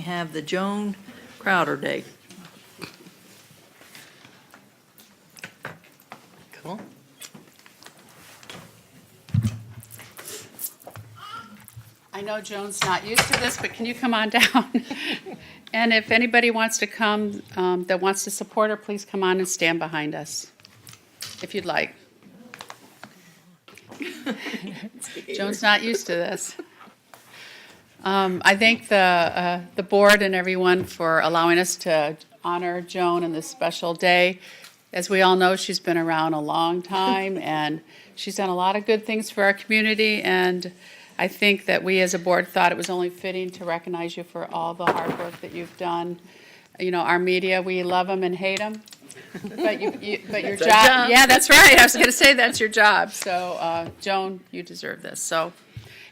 have the Joan Krauter Day. Cool. I know Joan's not used to this, but can you come on down? And if anybody wants to come, that wants to support her, please come on and stand behind us, if you'd like. Joan's not used to this. I thank the board and everyone for allowing us to honor Joan on this special day. As we all know, she's been around a long time, and she's done a lot of good things for our community, and I think that we as a board thought it was only fitting to recognize you for all the hard work that you've done. You know, our media, we love them and hate them, but your job, yeah, that's right. I was going to say that's your job. So, Joan, you deserve this. So,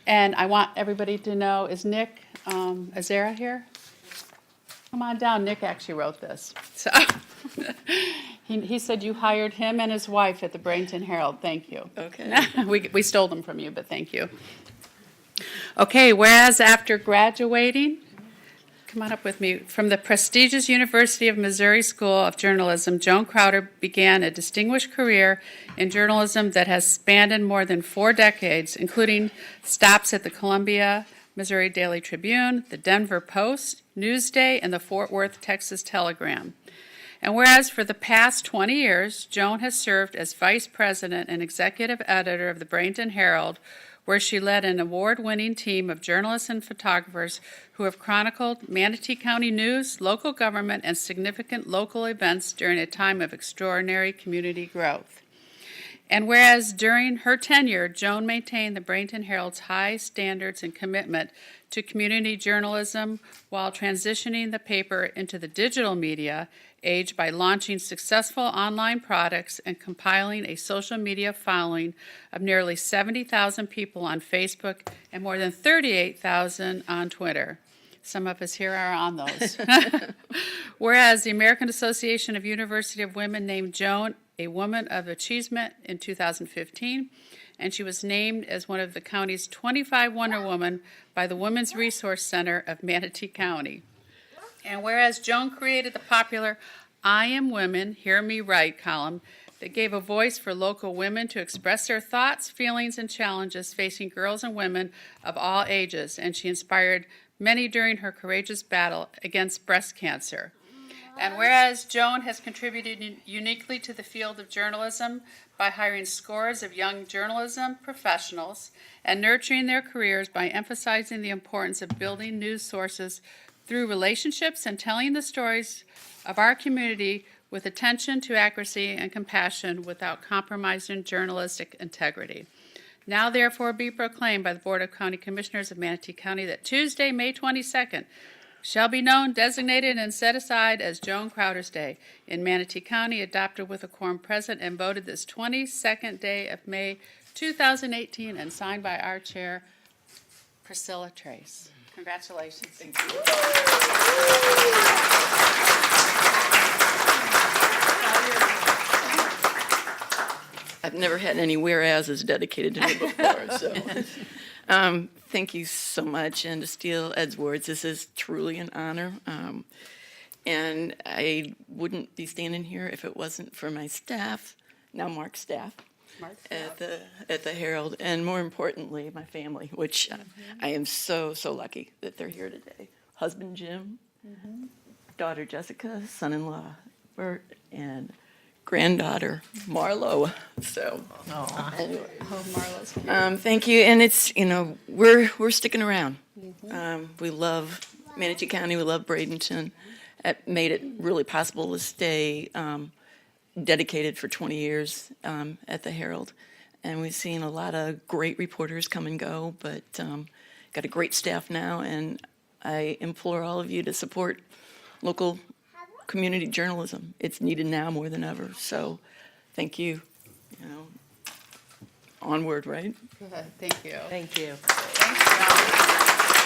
and I want everybody to know, is Nick Azera here? Come on down. Nick actually wrote this. So he said you hired him and his wife at the Bradenton Herald. Thank you. Okay. We stole them from you, but thank you. Okay, whereas after graduating, come on up with me, from the prestigious University of Missouri School of Journalism, Joan Krauter began a distinguished career in journalism that has spanned more than 4 decades, including stops at the Columbia, Missouri Daily Tribune, the Denver Post, Newsday, and the Fort Worth, Texas Telegram. And whereas for the past 20 years, Joan has served as vice president and executive editor of the Bradenton Herald, where she led an award-winning team of journalists and photographers who have chronicled Manatee County news, local government, and significant local events during a time of extraordinary community growth. And whereas during her tenure, Joan maintained the Bradenton Herald's high standards and commitment to community journalism while transitioning the paper into the digital media age by launching successful online products and compiling a social media following of nearly 70,000 people on Facebook and more than 38,000 on Twitter. Some of us here are on those. Whereas the American Association of University of Women named Joan a Woman of Achievement in 2015, and she was named as one of the county's 25 Wonder Women by the Women's Resource Center of Manatee County. And whereas Joan created the popular I Am Women, Hear Me Right column that gave a voice for local women to express their thoughts, feelings, and challenges facing girls and women of all ages, and she inspired many during her courageous battle against breast cancer. And whereas Joan has contributed uniquely to the field of journalism by hiring scores of young journalism professionals and nurturing their careers by emphasizing the importance of building news sources through relationships and telling the stories of our community with attention to accuracy and compassion without compromising journalistic integrity. Now, therefore, be proclaimed by the Board of County Commissioners of Manatee County that Tuesday, May 22nd, shall be known, designated, and set aside as Joan Krauter's Day in Manatee County, adopted with a quorum present and voted this 22nd day of May 2018 and signed by our chair, Priscilla Trace. Congratulations. Thank you. I've never had any whereases dedicated to me before, so thank you so much. And to steal Ed's words, this is truly an honor. And I wouldn't be standing here if it wasn't for my staff, now Mark's staff, at the Herald, and more importantly, my family, which I am so lucky that they're here today. Husband Jim, daughter Jessica, son-in-law Bert, and granddaughter Marlo. So anyway, Marlo's here. thank you. And it's, we're sticking around. We love Manatee County. We love Bradenton. It made it really possible to stay dedicated for 20 years at the Herald. And we've seen a lot of great reporters come and go, but got a great staff now. And I implore all of you to support local community journalism. It's needed now more than ever. So thank you. Onward, right? Good. Thank you. Thank you. Thanks, Joan.